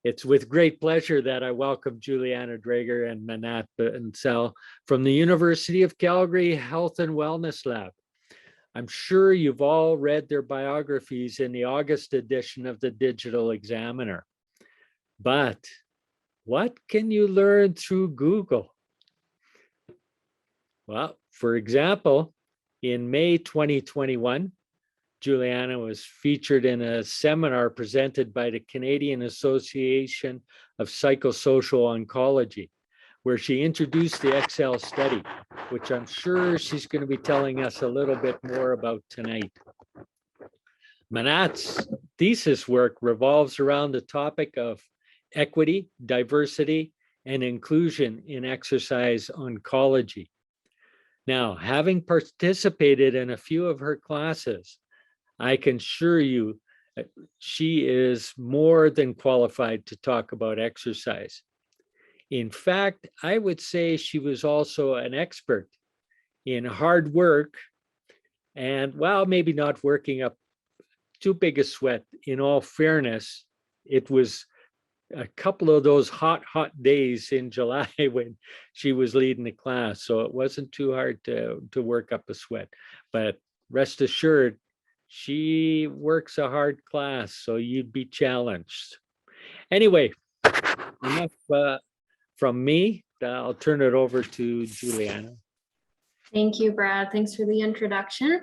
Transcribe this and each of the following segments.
It's with great pleasure that I welcome Julianna Dreger and Mannat Bansal from the University of Calgary Health and Wellness Lab. I'm sure you've all read their biographies in the August edition of the Digital Examiner. But what can you learn through Google? Well, for example, in May 2021, Julianna was featured in a seminar presented by the Canadian Association of Psychosocial Oncology, where she introduced the Excel study, which I'm sure she's going to be telling us a little bit more about tonight. Mannat's thesis work revolves around the topic of equity, diversity, and inclusion in exercise oncology. Now, having participated in a few of her classes, I can assure you she is more than qualified to talk about exercise. In fact, I would say she was also an expert in hard work and, well, maybe not working up too big a sweat. In all fairness, it was a couple of those hot days in July when she was leading the class. So it wasn't too hard to work up a sweat. But rest assured, she works a hard class, so you'd be challenged. Anyway, enough from me. I'll turn it over to Julianna. Thank you, Brad. Thanks for the introduction.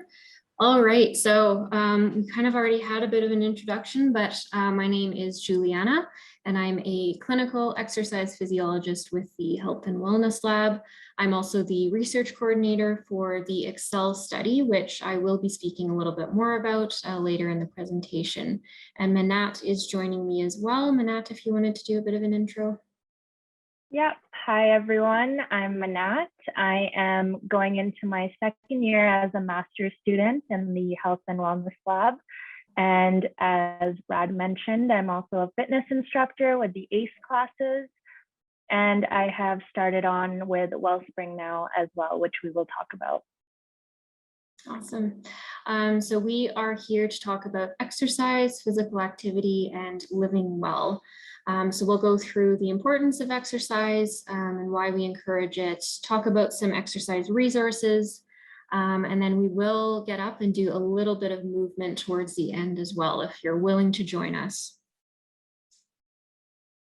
All right, so we kind of already had a bit of an introduction, but my name is Julianna, and I'm a clinical exercise physiologist with the Health and Wellness Lab. I'm also the research coordinator for the Excel study, which I will be speaking a little bit more about later in the presentation. And Mannat is joining me as well. Mannat, if you wanted to do a bit of an intro. Yep. Hi, everyone. I'm Mannat. I am going into my second year as a master's student in the Health and Wellness Lab. And as Brad mentioned, I'm also a fitness instructor with the ACE classes. And I have started on with Wellspring now as well, which we will talk about. Awesome. So we are here to talk about exercise, physical activity, and living well. So we'll go through the importance of exercise and why we encourage it, talk about some exercise resources, and then we will get up and do a little bit of movement towards the end as well, if you're willing to join us.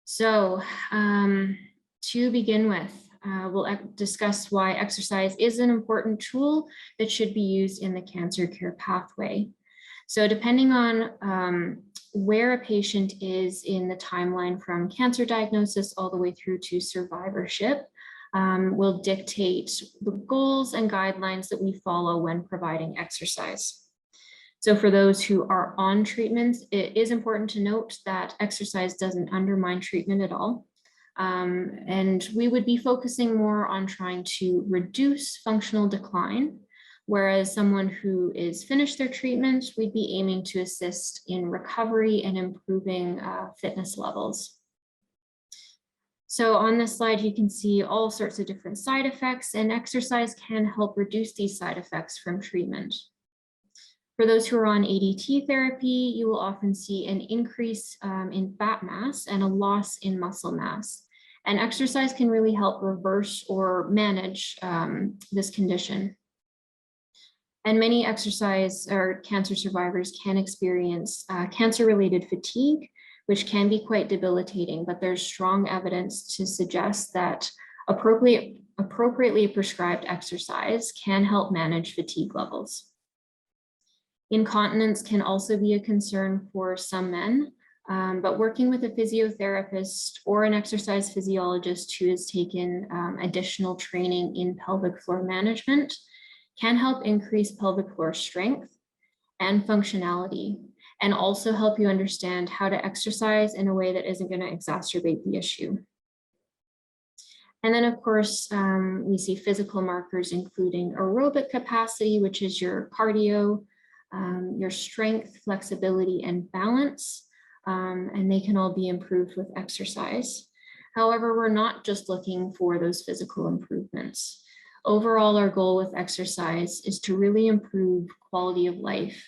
So to begin with, we'll discuss why exercise is an important tool that should be used in the cancer care pathway. So depending on where a patient is in the timeline from cancer diagnosis all the way through to survivorship, will dictate the goals and guidelines that we follow when providing exercise. So for those who are on treatments, it is important to note that exercise doesn't undermine treatment at all. And we would be focusing more on trying to reduce functional decline, whereas someone who is finished their treatment, we'd be aiming to assist in recovery and improving fitness levels. So on this slide, you can see all sorts of different side effects, and exercise can help reduce these side effects from treatment. For those who are on ADT therapy, you will often see an increase in fat mass and a loss in muscle mass. And exercise can really help reverse or manage this condition. And many exercise or cancer survivors can experience cancer-related fatigue, which can be quite debilitating, but there's strong evidence to suggest that appropriately prescribed exercise can help manage fatigue levels. Incontinence can also be a concern for some men, but working with a physiotherapist or an exercise physiologist who has taken additional training in pelvic floor management can help increase pelvic floor strength and functionality, and also help you understand how to exercise in a way that isn't going to exacerbate the issue. And then, of course, we see physical markers, including aerobic capacity, which is your cardio, your strength, flexibility, and balance, and they can all be improved with exercise. However, we're not just looking for those physical improvements. Overall, our goal with exercise is to really improve quality of life.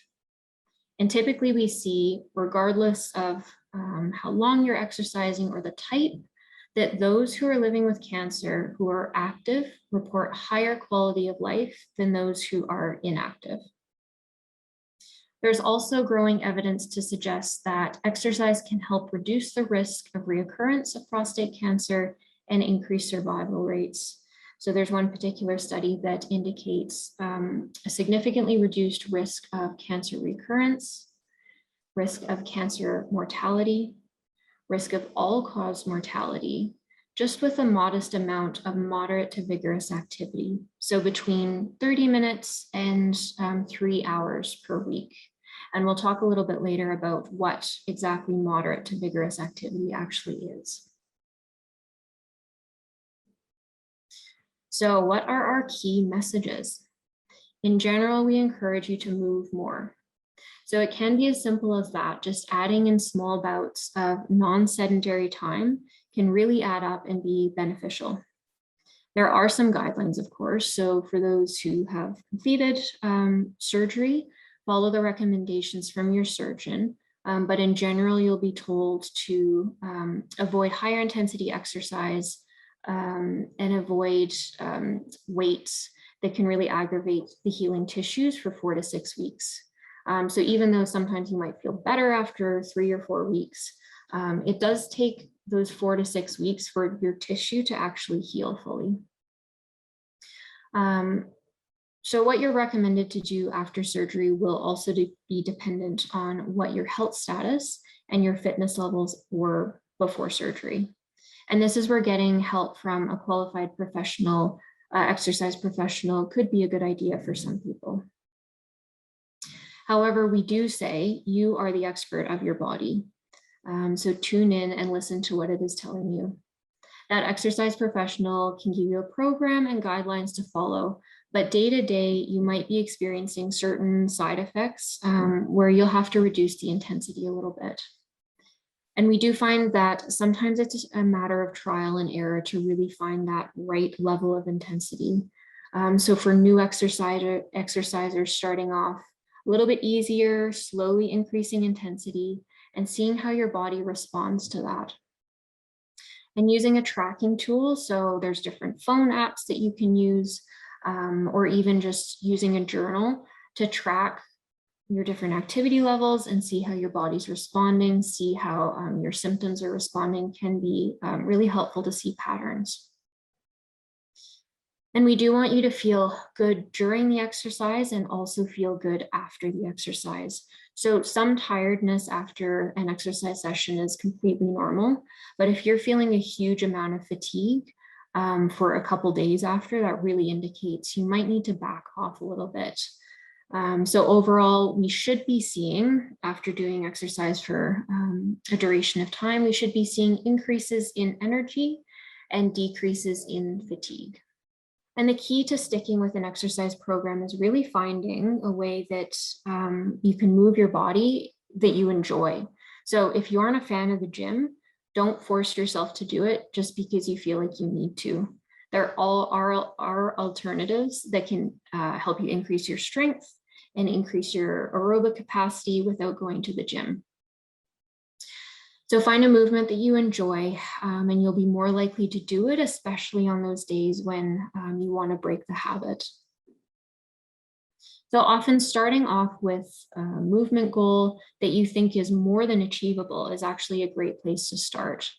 And typically we see, regardless of how long you're exercising, or the type, that those who are living with cancer who are active report higher quality of life than those who are inactive. There's also growing evidence to suggest that exercise can help reduce the risk of reoccurrence of prostate cancer and increase survival rates. So there's one particular study that indicates a significantly reduced risk of cancer recurrence, risk of cancer mortality, risk of all-cause mortality, just with a modest amount of moderate to vigorous activity. So between 30 minutes and 3 hours per week. And we'll talk a little bit later about what exactly moderate to vigorous activity actually is. So what are our key messages? In general, we encourage you to move more. So it can be as simple as that. Just adding in small bouts of non-sedentary time can really add up and be beneficial. There are some guidelines, of course. So for those who have completed surgery, follow the recommendations from your surgeon. But in general, you'll be told to avoid higher intensity exercise and avoid weights that can really aggravate the healing tissues for 4 to 6 weeks. So even though sometimes you might feel better after 3 or 4 weeks, it does take those 4 to 6 weeks for your tissue to actually heal fully. So what you're recommended to do after surgery will also be dependent on what your health status and your fitness levels were before surgery. And this is where getting help from a qualified professional, exercise professional, could be a good idea for some people. However, we do say you are the expert of your body. So tune in and listen to what it is telling you. That exercise professional can give you a program and guidelines to follow, but day to day, you might be experiencing certain side effects where you'll have to reduce the intensity a little bit. And we do find that sometimes it's a matter of trial and error to really find that right level of intensity. So for new exercisers starting off, a little bit easier, slowly increasing intensity and seeing how your body responds to that. And using a tracking tool, so there's different phone apps that you can use, or even just using a journal to track your different activity levels and see how your body's responding, see how your symptoms are responding, can be really helpful to see patterns. And we do want you to feel good during the exercise and also feel good after the exercise. So some tiredness after an exercise session is completely normal, but if you're feeling a huge amount of fatigue for a couple days after, that really indicates you might need to back off a little bit. So overall, we should be seeing, after doing exercise for a duration of time, we should be seeing increases in energy and decreases in fatigue. And the key to sticking with an exercise program is really finding a way that you can move your body that you enjoy. So if you aren't a fan of the gym, don't force yourself to do it just because you feel like you need to. There all are alternatives that can help you increase your strength and increase your aerobic capacity without going to the gym. So find a movement that you enjoy and you'll be more likely to do it, especially on those days when you want to break the habit. So often starting off with a movement goal that you think is more than achievable is actually a great place to start.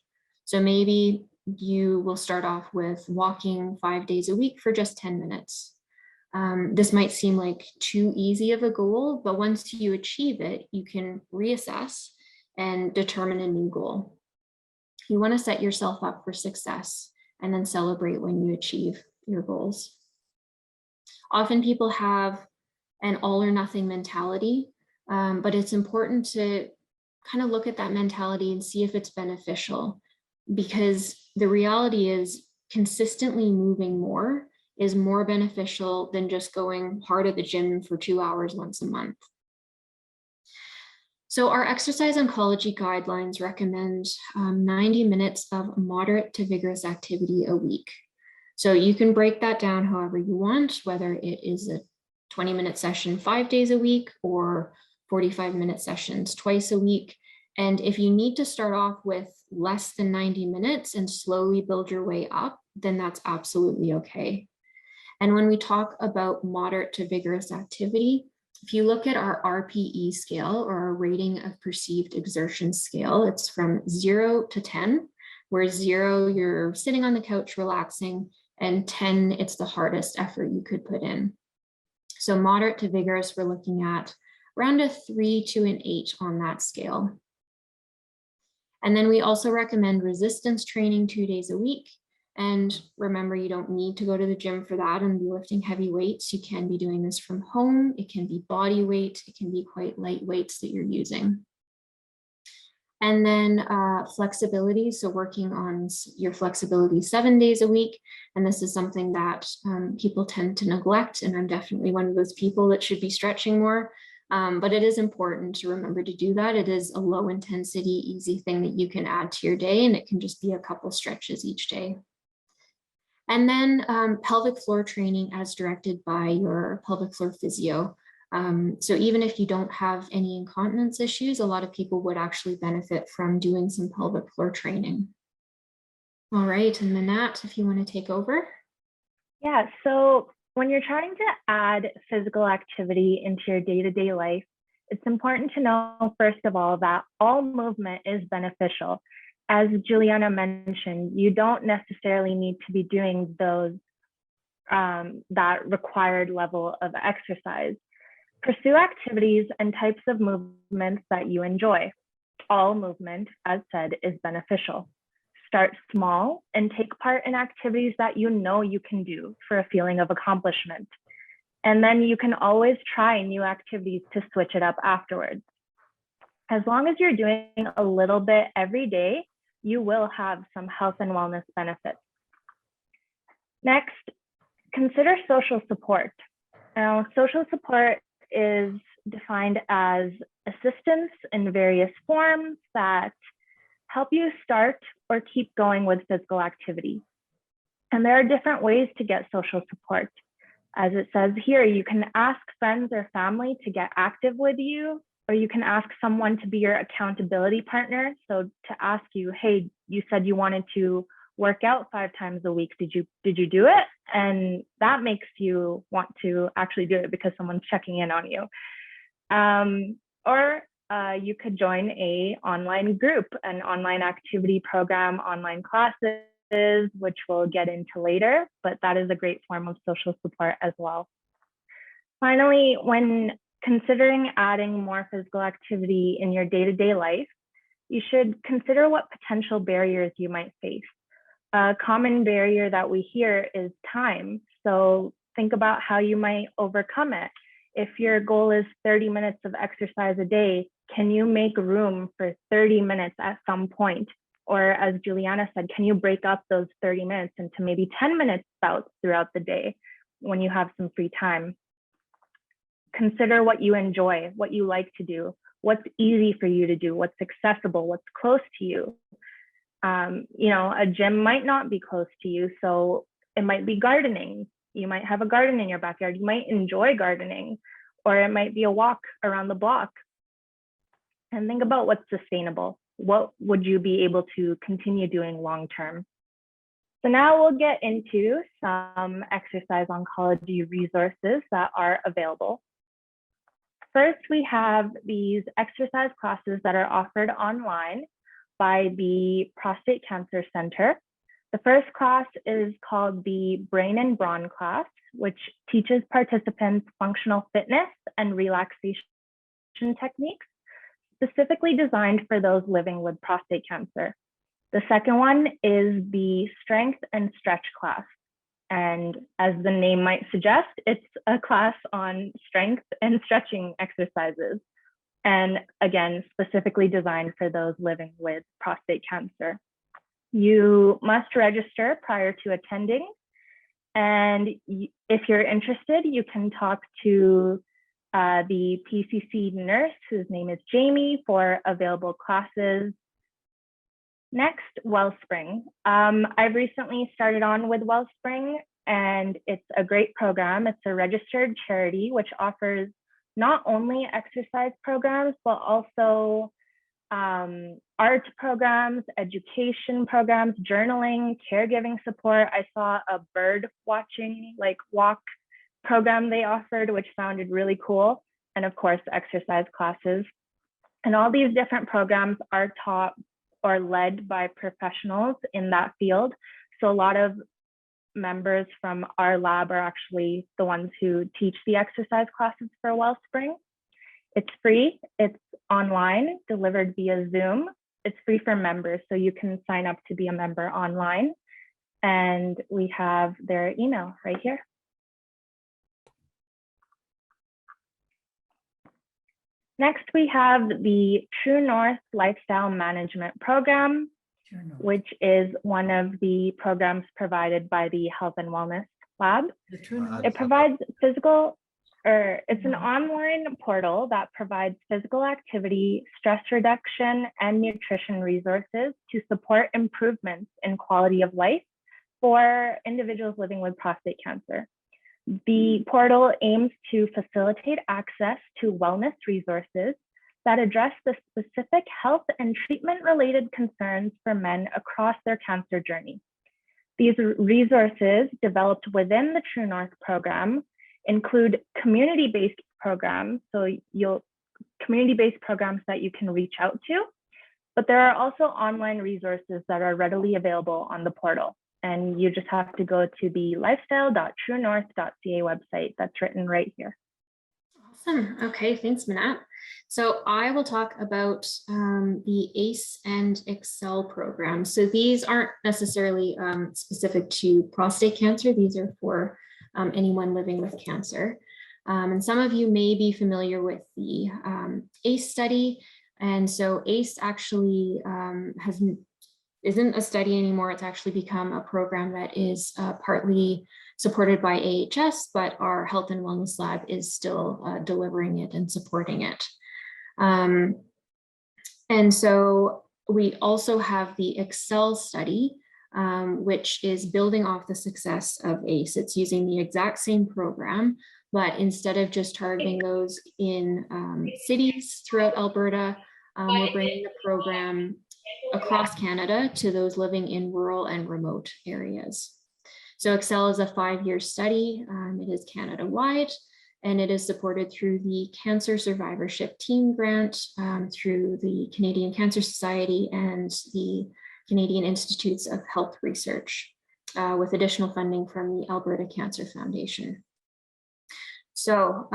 So maybe you will start off with walking 5 days a week for just 10 minutes. This might seem like too easy of a goal, but once you achieve it, you can reassess and determine a new goal. You want to set yourself up for success and then celebrate when you achieve your goals. Often people have an all or nothing mentality, but it's important to kind of look at that mentality and see if it's beneficial, because the reality is consistently moving more is more beneficial than just going hard at the gym for 2 hours once a month. So our exercise oncology guidelines recommend 90 minutes of moderate to vigorous activity a week. So you can break that down however you want, whether it is a 20-minute session 5 days a week or 45-minute sessions twice a week. And if you need to start off with less than 90 minutes and slowly build your way up, then that's absolutely okay. And when we talk about moderate to vigorous activity, if you look at our RPE scale, or our rating of perceived exertion scale, it's from 0 to 10, where 0, you're sitting on the couch relaxing, and 10, it's the hardest effort you could put in. So moderate to vigorous, we're looking at around a 3 to an 8 on that scale. And then we also recommend resistance training 2 days a week. And remember, you don't need to go to the gym for that and be lifting heavy weights. You can be doing this from home. It can be body weight. It can be quite light weights that you're using. And then flexibility. So working on your flexibility 7 days a week. And this is something that people tend to neglect. And I'm definitely one of those people that should be stretching more. But it is important to remember to do that. It is a low intensity, easy thing that you can add to your day, and it can just be a couple stretches each day. And then pelvic floor training as directed by your pelvic floor physio. So even if you don't have any incontinence issues, a lot of people would actually benefit from doing some pelvic floor training. All right, and Mannat, if you want to take over. Yeah, so when you're trying to add physical activity into your day-to-day life, it's important to know, first of all, that all movement is beneficial. As Julianna mentioned, you don't necessarily need to be doing those that required level of exercise. Pursue activities and types of movements that you enjoy. All movement, as said, is beneficial. Start small and take part in activities that you know you can do for a feeling of accomplishment. And then you can always try new activities to switch it up afterwards. As long as you're doing a little bit every day, you will have some health and wellness benefits. Next, consider social support. Now, social support is defined as assistance in various forms that help you start or keep going with physical activity. And there are different ways to get social support. As it says here, you can ask friends or family to get active with you, or you can ask someone to be your accountability partner. So to ask you, hey, you said you wanted to work out 5 times a week. Did you do it? And that makes you want to actually do it because someone's checking in on you. Or you could join an online group, an online activity program, online classes, which we'll get into later, but that is a great form of social support as well. Finally, when considering adding more physical activity in your day-to-day life, you should consider what potential barriers you might face. A common barrier that we hear is time. So think about how you might overcome it. If your goal is 30 minutes of exercise a day, can you make room for 30 minutes at some point? Or as Julianna said, can you break up those 30 minutes into maybe 10-minute bouts throughout the day when you have some free time? Consider what you enjoy, what you like to do, what's easy for you to do, what's accessible, what's close to you. A gym might not be close to you, so it might be gardening. You might have a garden in your backyard. You might enjoy gardening, or it might be a walk around the block. And think about what's sustainable. What would you be able to continue doing long term? So now we'll get into some exercise oncology resources that are available. First, we have these exercise classes that are offered online by the Prostate Cancer Center. The first class is called the Brain and Brawn class, which teaches participants functional fitness and relaxation techniques, specifically designed for those living with prostate cancer. The second one is the Strength and Stretch class. And as the name might suggest, it's a class on strength and stretching exercises. And again, specifically designed for those living with prostate cancer. You must register prior to attending. And if you're interested, you can talk to the PCC nurse, whose name is Jamie, for available classes. Next, Wellspring. I've recently started on with Wellspring, and it's a great program. It's a registered charity which offers not only exercise programs, but also art programs, education programs, journaling, caregiving support. I saw a bird watching walk program they offered, which sounded really cool. And of course, exercise classes. And all these different programs are taught or led by professionals in that field. So a lot of members from our lab are actually the ones who teach the exercise classes for Wellspring. It's free, it's online, delivered via Zoom. It's free for members, so you can sign up to be a member online. And we have their email right here. Next, we have the True North Lifestyle Management Program, which is one of the programs provided by the Health and Wellness Lab. It provides it's an online portal that provides physical activity, stress reduction, and nutrition resources to support improvements in quality of life for individuals living with prostate cancer. The portal aims to facilitate access to wellness resources that address the specific health and treatment-related concerns for men across their cancer journey. These resources developed within the True North program include community-based programs, community-based programs that you can reach out to, but there are also online resources that are readily available on the portal. And you just have to go to the lifestyle.truenorth.ca website that's written right here. Awesome. Okay, thanks, Mannat. So I will talk about the ACE and Excel programs. So these aren't necessarily specific to prostate cancer. These are for anyone living with cancer. And some of you may be familiar with the ACE study. And so ACE actually isn't a study anymore. It's actually become a program that is partly supported by AHS, but our Health and Wellness Lab is still delivering it and supporting it. And so we also have the Excel study, which is building off the success of ACE. It's using the exact same program, but instead of just targeting those in cities throughout Alberta, we're bringing the program across Canada to those living in rural and remote areas. So Excel is a 5-year study. It is Canada-wide, and it is supported through the Cancer Survivorship Team Grant, through the Canadian Cancer Society and the Canadian Institutes of Health Research, with additional funding from the Alberta Cancer Foundation. So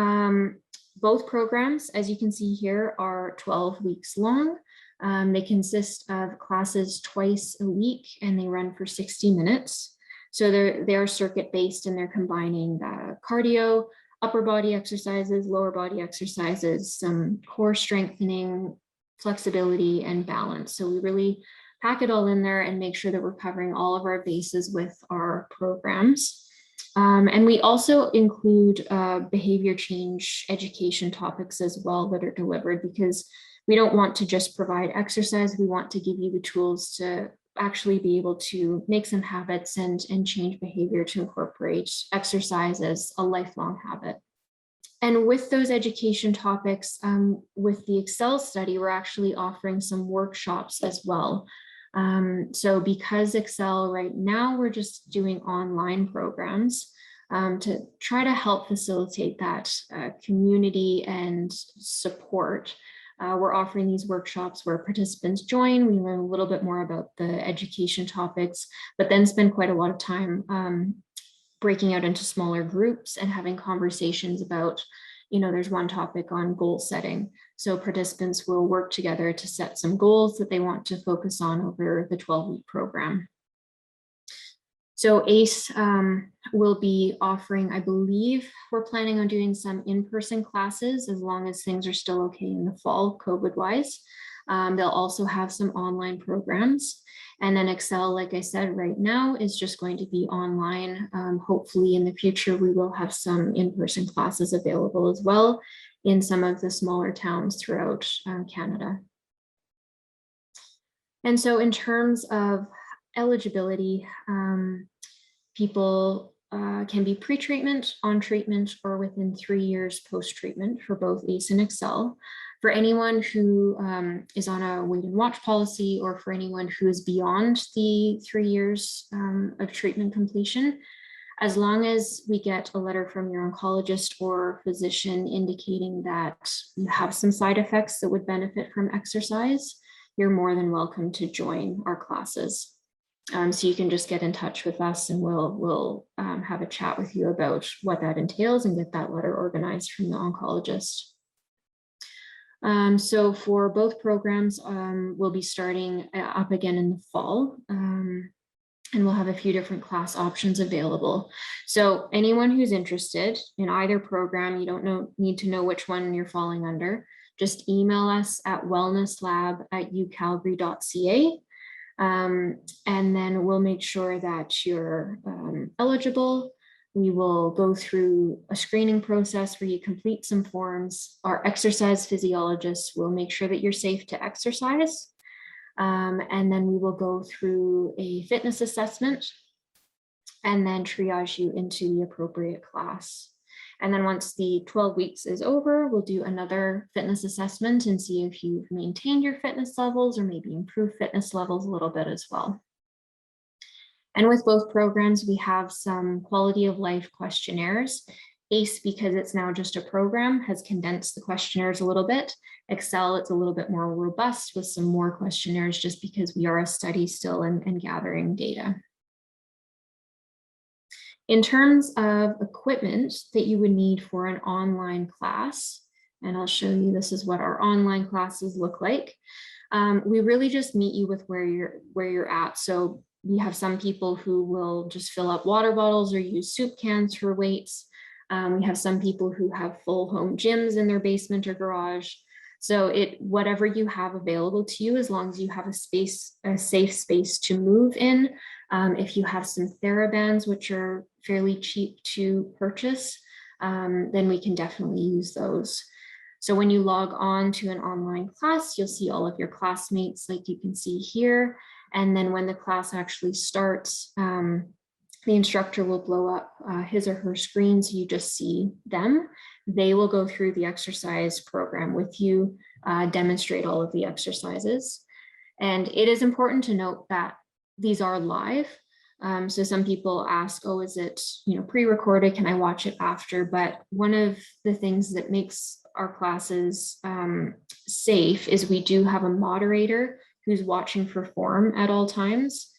both programs, as you can see here, are 12 weeks long. They consist of classes twice a week, and they run for 60 minutes. So they're circuit-based, and they're combining cardio, upper body exercises, lower body exercises, some core strengthening, flexibility, and balance. So we really pack it all in there and make sure that we're covering all of our bases with our programs. And we also include behavior change education topics as well that are delivered, because we don't want to just provide exercise. We want to give you the tools to actually be able to make some habits and change behavior to incorporate exercise as a lifelong habit. And with those education topics, with the Excel study, we're actually offering some workshops as well. So because Excel right now, we're just doing online programs to try to help facilitate that community and support. We're offering these workshops where participants join. We learn a little bit more about the education topics, but then spend quite a lot of time breaking out into smaller groups and having conversations about, there's one topic on goal setting. So participants will work together to set some goals that they want to focus on over the 12-week program. So ACE will be offering, I believe we're planning on doing some in-person classes as long as things are still okay in the fall, COVID-wise. They'll also have some online programs. And then Excel, like I said, right now is just going to be online. Hopefully in the future, we will have some in-person classes available as well in some of the smaller towns throughout Canada. And so in terms of eligibility, people can be pre-treatment, on treatment, or within 3 years post-treatment for both ACE and Excel. For anyone who is on a wait and watch policy, or for anyone who is beyond the 3 years of treatment completion, as long as we get a letter from your oncologist or physician indicating that you have some side effects that would benefit from exercise, you're more than welcome to join our classes. So you can just get in touch with us and we'll have a chat with you about what that entails and get that letter organized from the oncologist. So for both programs, we'll be starting up again in the fall, and we'll have a few different class options available. So anyone who's interested in either program, you don't need to know which one you're falling under, just email us at wellnesslab@ucalgary.ca. And then we'll make sure that you're eligible. We will go through a screening process where you complete some forms. Our exercise physiologists will make sure that you're safe to exercise. And then we will go through a fitness assessment and then triage you into the appropriate class. And then once the 12 weeks is over, we'll do another fitness assessment and see if you've maintained your fitness levels or maybe improved fitness levels a little bit as well. And with both programs, we have some quality of life questionnaires. ACE, because it's now just a program, has condensed the questionnaires a little bit. Excel, it's a little bit more robust with some more questionnaires just because we are a study still and gathering data. In terms of equipment that you would need for an online class, and I'll show you, this is what our online classes look like. We really just meet you with where you're at. So we have some people who will just fill up water bottles or use soup cans for weights. We have some people who have full home gyms in their basement or garage. So whatever you have available to you, as long as you have a safe space to move in. If you have some TheraBands, which are fairly cheap to purchase, then we can definitely use those. So when you log on to an online class, you'll see all of your classmates like you can see here. And then when the class actually starts, the instructor will blow up his or her screen, so you just see them. They will go through the exercise program with you, demonstrate all of the exercises. And it is important to note that these are live. So some people ask, oh, is it pre-recorded? Can I watch it after? But one of the things that makes our classes safe is we do have a moderator who's watching for form at all times.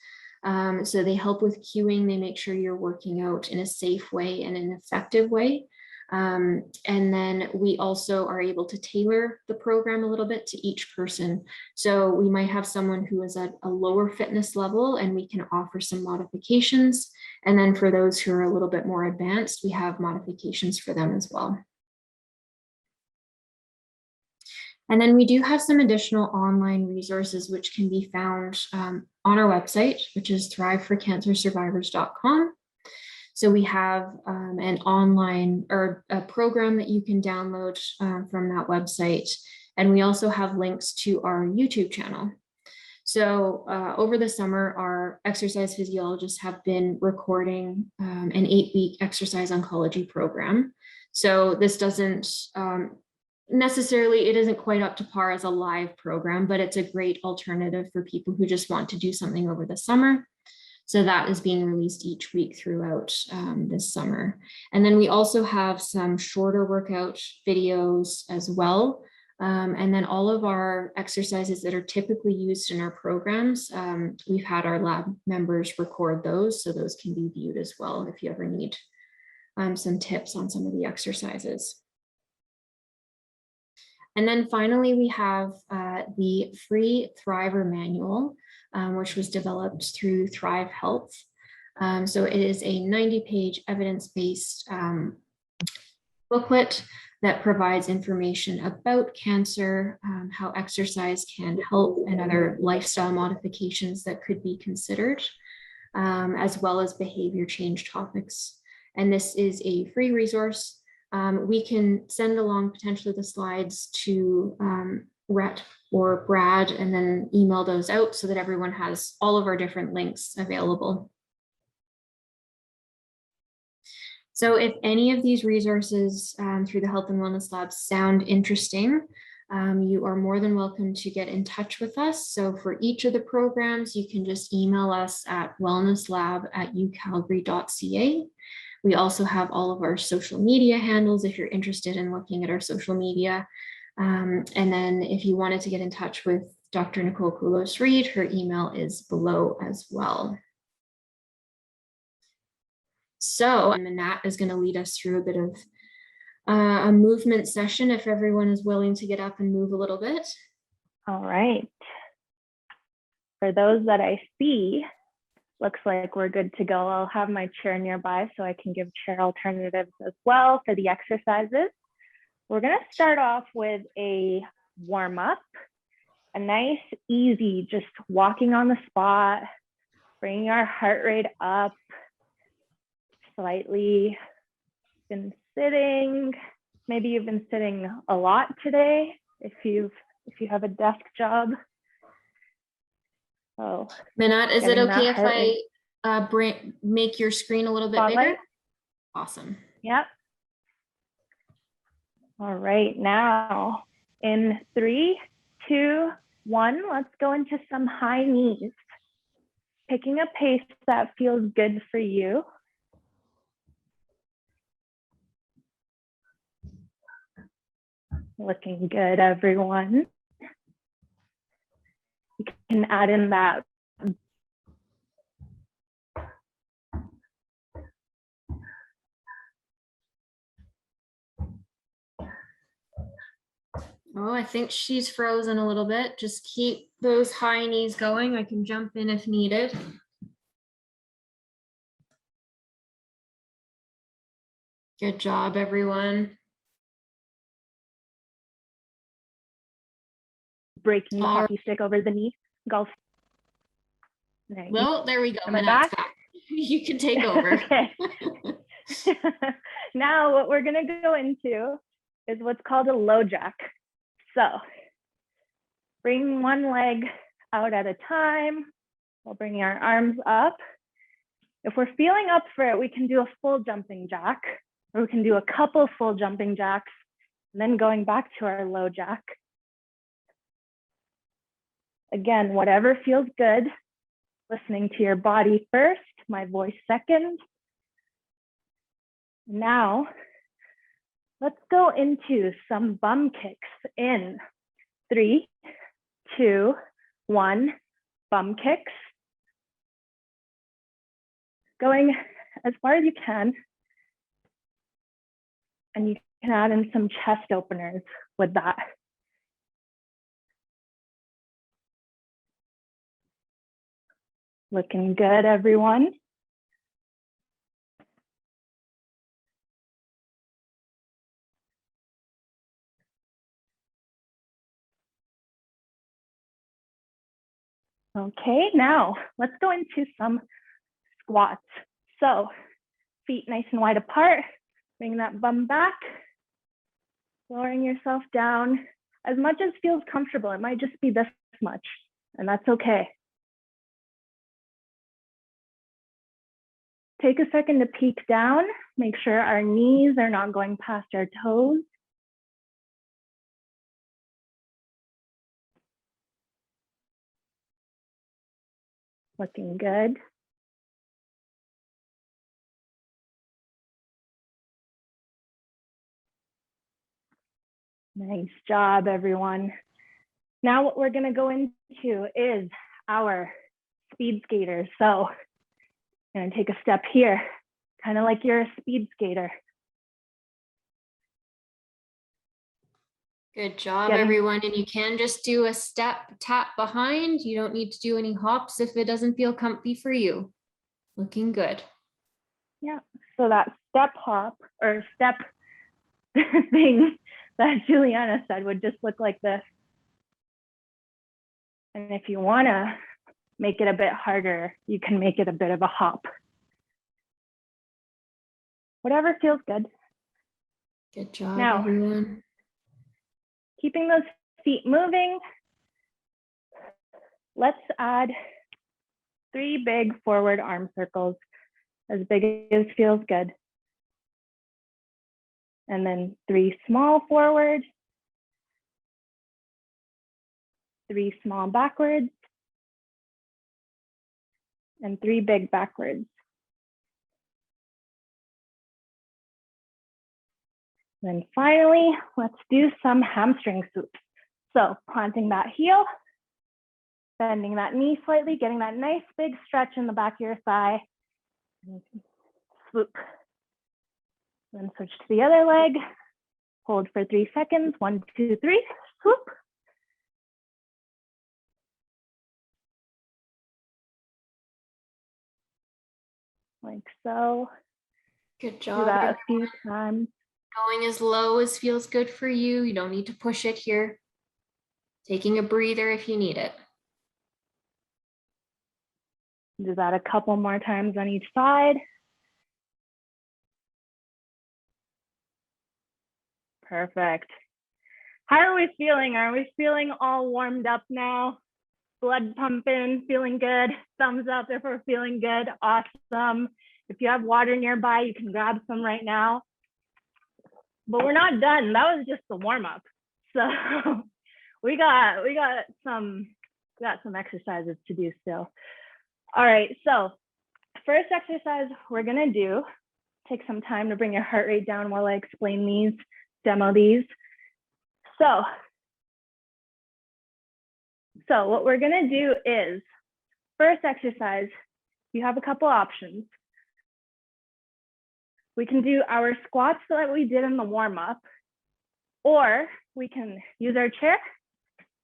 So they help with cueing, they make sure you're working out in a safe way and an effective way. And then we also are able to tailor the program a little bit to each person. So we might have someone who is at a lower fitness level and we can offer some modifications. And then for those who are a little bit more advanced, we have modifications for them as well. And then we do have some additional online resources which can be found on our website, which is thriveforcancersurvivors.com. So we have an online or a program that you can download from that website. And we also have links to our YouTube channel. So over the summer, our exercise physiologists have been recording an 8-week exercise oncology program. So this doesn't necessarily, it isn't quite up to par as a live program, but it's a great alternative for people who just want to do something over the summer. So that is being released each week throughout this summer. And then we also have some shorter workout videos as well. And then all of our exercises that are typically used in our programs, we've had our lab members record those, so those can be viewed as well if you ever need some tips on some of the exercises. And then finally, we have the free Thriver manual, which was developed through Thrive Health. So it is a 90-page evidence-based booklet that provides information about cancer, how exercise can help, and other lifestyle modifications that could be considered, as well as behavior change topics. And this is a free resource. We can send along potentially the slides to Rhett or Brad and then email those out so that everyone has all of our different links available. So if any of these resources through the Health and Wellness Lab sound interesting, you are more than welcome to get in touch with us. So for each of the programs, you can just email us at wellnesslab@ucalgary.ca. We also have all of our social media handles if you're interested in looking at our social media. And then if you wanted to get in touch with Dr. Nicole Koulos-Reed, her email is below as well. So Mannat is going to lead us through a bit of a movement session if everyone is willing to get up and move a little bit. All right. For those that I see, looks like we're good to go. I'll have my chair nearby so I can give chair alternatives as well for the exercises. We're going to start off with a warm up, a nice, easy, just walking on the spot, bringing our heart rate up slightly. Been sitting, maybe you've been sitting a lot today if you have a desk job. Oh, Mannat, is it okay if I make your screen a little bit bigger? Awesome. Yep. All right, now in 3, 2, 1, let's go into some high knees. Picking a pace that feels good for you. Looking good, everyone. You can add in that Oh, I think she's frozen a little bit. Just keep those high knees going. I can jump in if needed. Good job, everyone. breaking the hockey stick over the knee. Golf. Well, there we go. Am I back? You can take over. Okay. Now what we're going to go into is what's called a Lojack. So bring one leg out at a time while bringing our arms up. If we're feeling up for it, we can do a full jumping jack, or we can do a couple full jumping jacks, and then going back to our Lojack. Again, whatever feels good, listening to your body first, my voice second. Now, let's go into some bum kicks in 3, 2, 1, bum kicks. Going as far as you can. And you can add in some chest openers with that. Looking good, everyone. Okay, now let's go into some squats. So feet nice and wide apart, bring that bum back, lowering yourself down as much as feels comfortable. It might just be this much, and that's okay. Take a second to peek down, make sure our knees are not going past our toes. Looking good. Nice job, everyone. Now what we're going to go into is our speed skaters. So I'm going to take a step here, kind of like you're a speed skater. Good job, everyone. And you can just do a step tap behind. You don't need to do any hops if it doesn't feel comfy for you. Looking good. Yeah, so that step hop or step thing that Julianna said would just look like this. And if you want to make it a bit harder, you can make it a bit of a hop. Whatever feels good. Good job, now, everyone. Keeping those feet moving, let's add 3 big forward arm circles, as big as feels good. And then 3 small forward, 3 small backwards, and 3 big backwards. Then finally, let's do some hamstring swoops. So planting that heel, bending that knee slightly, getting that nice big stretch in the back of your thigh. Swoop. Then switch to the other leg. Hold for 3 seconds. 1, 2, 3. Swoop. Like so. Good Do job. that a few times. Going as low as feels good for you. You don't need to push it here. Taking a breather if you need it. Do that a couple more times on each side. Perfect. How are we feeling? Are we feeling all warmed up now? Blood pumping, feeling good? Thumbs up if we're feeling good. Awesome. If you have water nearby, you can grab some right now. But we're not done. That was just the warm up. So we got some exercises to do still. All right, so first exercise we're gonna do, take some time to bring your heart rate down while I explain these, demo these. So what we're gonna do is, first exercise, you have a couple options. We can do our squats that we did in the warm up, or we can use our chair,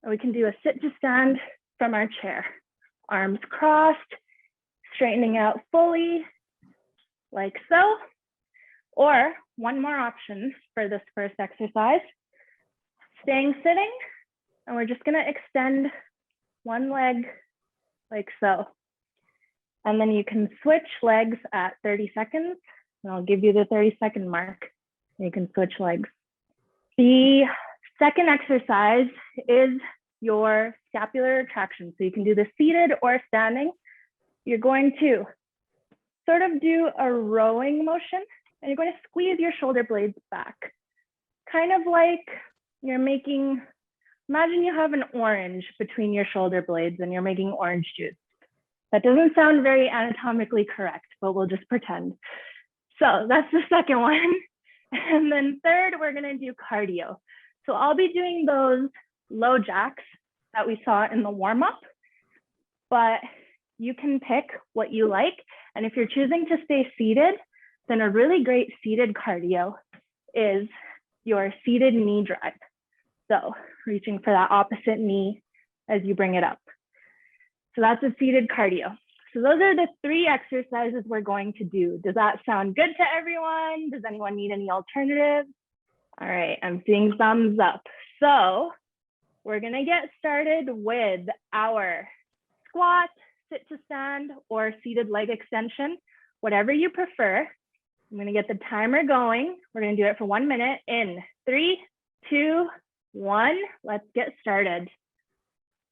and we can do a sit to stand from our chair. Arms crossed, straightening out fully, like so. Or one more option for this first exercise, staying sitting, and we're just gonna extend one leg like so. And then you can switch legs at 30 seconds, and I'll give you the 30-second mark. You can switch legs. The second exercise is your scapular retraction. So you can do this seated or standing. You're going to sort of do a rowing motion, and you're going to squeeze your shoulder blades back. Kind of like you're making, imagine you have an orange between your shoulder blades and you're making orange juice. That doesn't sound very anatomically correct, but we'll just pretend. So that's the second one. And then third, we're gonna do cardio. So I'll be doing those Lojacks that we saw in the warm up, but you can pick what you like. And if you're choosing to stay seated, then a really great seated cardio is your seated knee drive. So reaching for that opposite knee as you bring it up. So that's a seated cardio. So those are the 3 exercises we're going to do. Does that sound good to everyone? Does anyone need any alternatives? All right, I'm seeing thumbs up. So we're gonna get started with our squat, sit to stand, or seated leg extension, whatever you prefer. I'm gonna get the timer going. We're gonna do it for 1 minute in 3, 2, 1. Let's get started.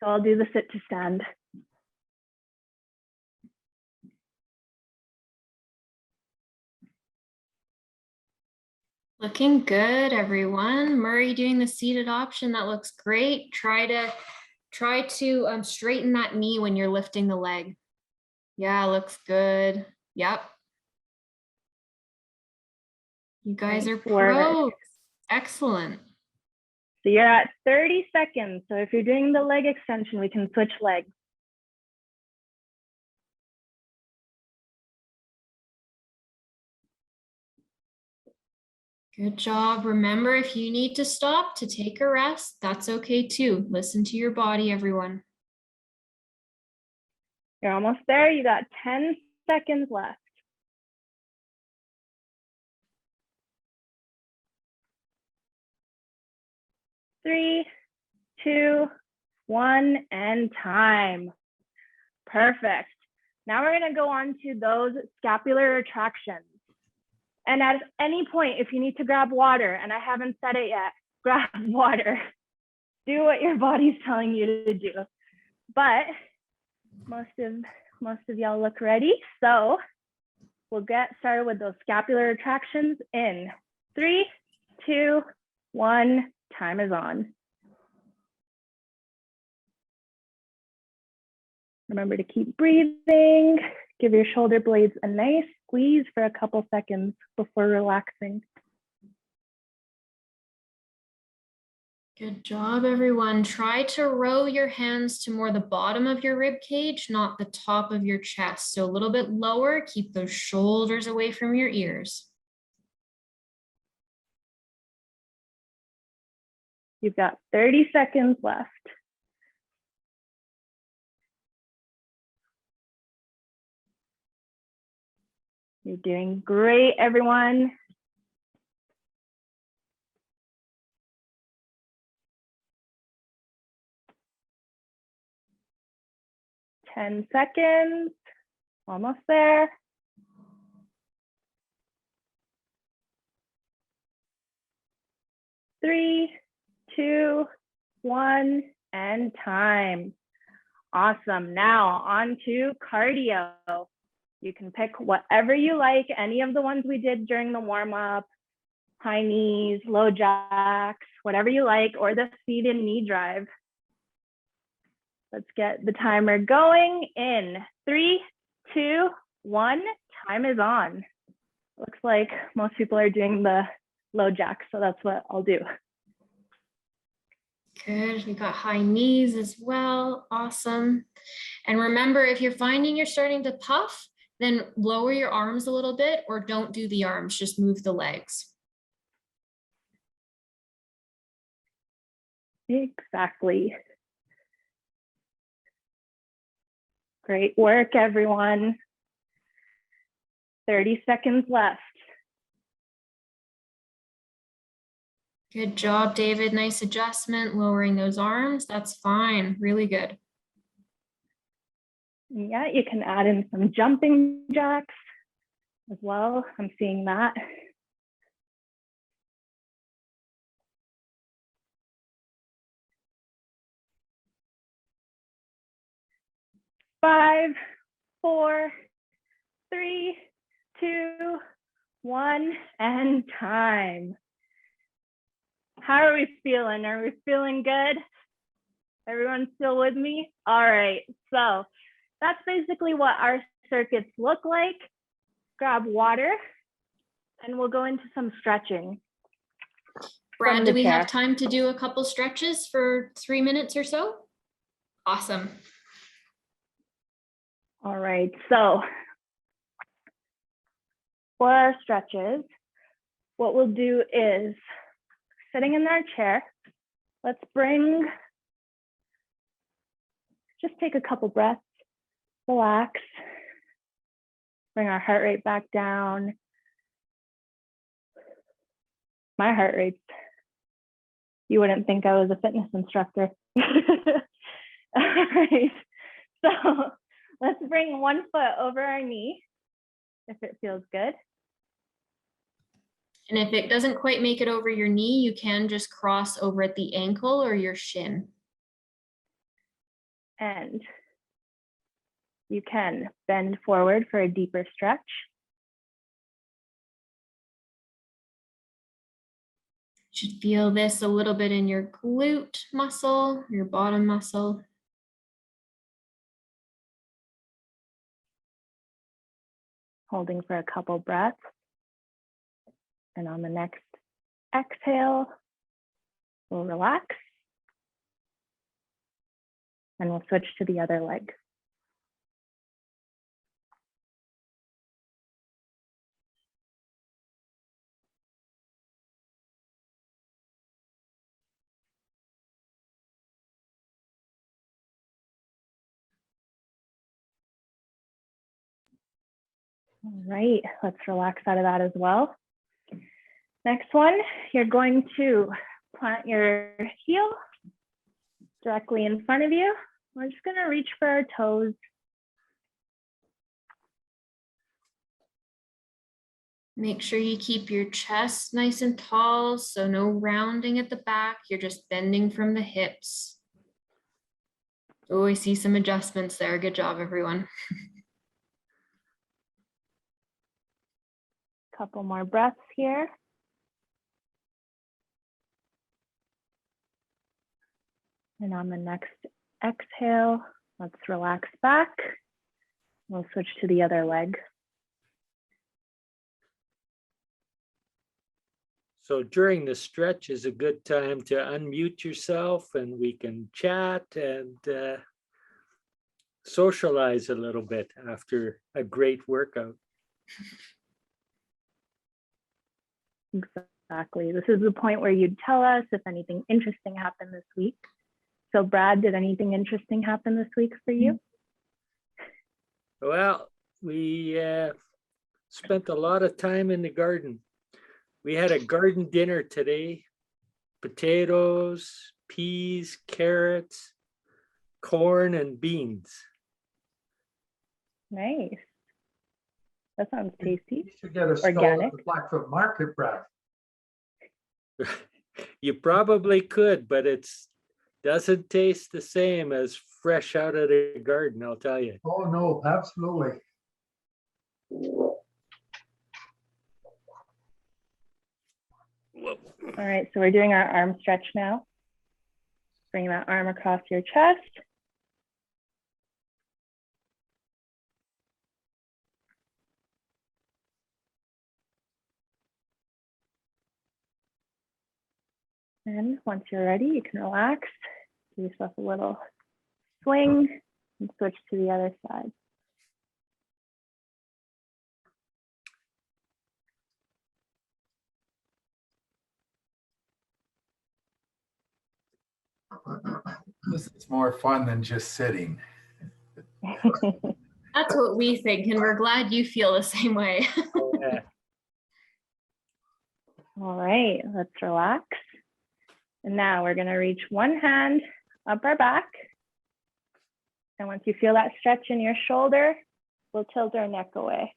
So I'll do the sit to stand. Looking good, everyone. Murray doing the seated option. That looks great. Try to straighten that knee when you're lifting the leg. Yeah, looks good. Yep. You guys are pros. Excellent. So you're at 30 seconds. So if you're doing the leg extension, we can switch legs. Good job. Remember, if you need to stop to take a rest, that's okay too. Listen to your body, everyone. You're almost there. You got 10 seconds left. Three, 2, 1, and time. Perfect. Now we're going to go on to those scapular retractions. And at any point, if you need to grab water, and I haven't said it yet, grab water. Do what your body's telling you to do. But most of y'all look ready. So we'll get started with those scapular retractions in 3, 2, 1, time is on. Remember to keep breathing. Give your shoulder blades a nice squeeze for a couple seconds before relaxing. Good job, everyone. Try to row your hands to more the bottom of your rib cage, not the top of your chest. So a little bit lower, keep those shoulders away from your ears. You've got 30 seconds left. You're doing great, everyone. Ten seconds, almost there. Three, two, one, and time. Awesome. Now on to cardio. You can pick whatever you like, any of the ones we did during the warm-up, high knees, low jacks, whatever you like, or the feet and knee drive. Let's get the timer going in 3, 2, 1. Time is on. Looks like most people are doing the low jack, so that's what I'll do. Good. We got high knees as well. Awesome. And remember, if you're finding you're starting to puff, then lower your arms a little bit, or don't do the arms, just move the legs. Exactly. Great work, everyone. 30 seconds left. Good job, David. Nice adjustment, lowering those arms. That's fine. Really good. Yeah, you can add in some jumping jacks as well. I'm seeing that. Five, 4, 3, 2, 1, and time. How are we feeling? Are we feeling good? Everyone still with me? All right, so that's basically what our circuits look like. Grab water and we'll go into some stretching. Brad, do we have time to do a couple stretches for 3 minutes or so? Awesome. All right, so for our stretches, what we'll do is sitting in our chair, let's just take a couple breaths, relax, bring our heart rate back down. My heart rate, you wouldn't think I was a fitness instructor. All right, so let's bring one foot over our knee, if it feels good. And if it doesn't quite make it over your knee, you can just cross over at the ankle or your shin. And you can bend forward for a deeper stretch. You should feel this a little bit in your glute muscle, your bottom muscle. Holding for a couple breaths. And on the next exhale, we'll relax. And we'll switch to the other leg. All right, let's relax out of that as well. Next one, you're going to plant your heel directly in front of you. We're just gonna reach for our toes. Make sure you keep your chest nice and tall, so no rounding at the back. You're just bending from the hips. Oh, I see some adjustments there. Good job, everyone. Couple more breaths here. And on the next exhale, Let's relax back. We'll switch to the other leg. So during the stretch is a good time to unmute yourself and we can chat and socialize a little bit after a great workout. Exactly. This is the point where you'd tell us if anything interesting happened this week. So Brad, did anything interesting happen this week for you? Well, we spent a lot of time in the garden. We had a garden dinner today. Potatoes, peas, carrots, corn, and beans. Nice. That sounds tasty. You should get a stall Organic. at the Blackfoot Market, Brad. You probably could, but it's doesn't taste the same as fresh out of the garden, I'll tell you. Oh, no, absolutely. All right, so we're doing our arm stretch now. Bring that arm across your chest. And once you're ready, you can relax, give yourself a little swing and switch to the other side. This is more fun than just sitting. That's what we think, and we're glad you feel the same way. Yeah. All right, let's relax. And now we're gonna reach one hand up our back. And once you feel that stretch in your shoulder, we'll tilt our neck away.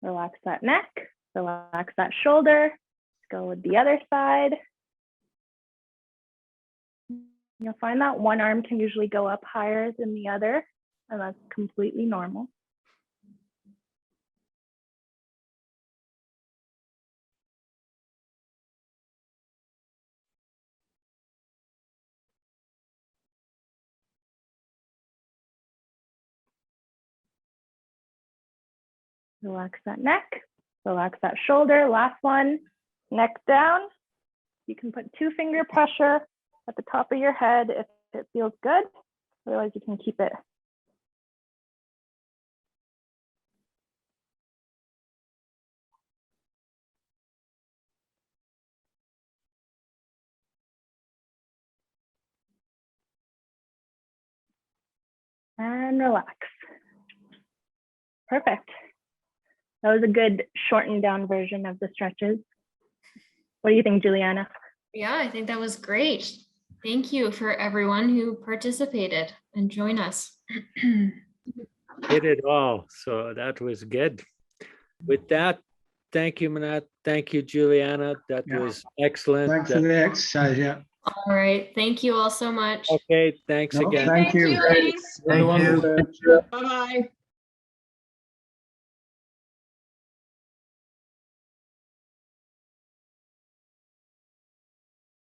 Relax that neck, relax that shoulder. Let's go with the other side. You'll find that one arm can usually go up higher than the other, and that's completely normal. Relax that neck, relax that shoulder. Last one, neck down. You can put 2-finger pressure at the top of your head if it feels good. Otherwise, you can keep it. And relax. Perfect. That was a good shortened down version of the stretches. What do you think, Juliana? Yeah, I think that was great. Thank you for everyone who participated and joined us. Did it all. So that was good. With that, thank you, Mannat. Thank you, Juliana. That Yeah. was excellent. Thanks for the exercise, yeah. All right. Thank you all so much. Okay, thanks No, again. thank you. Julie. Thank you. Wonderful. Bye-bye.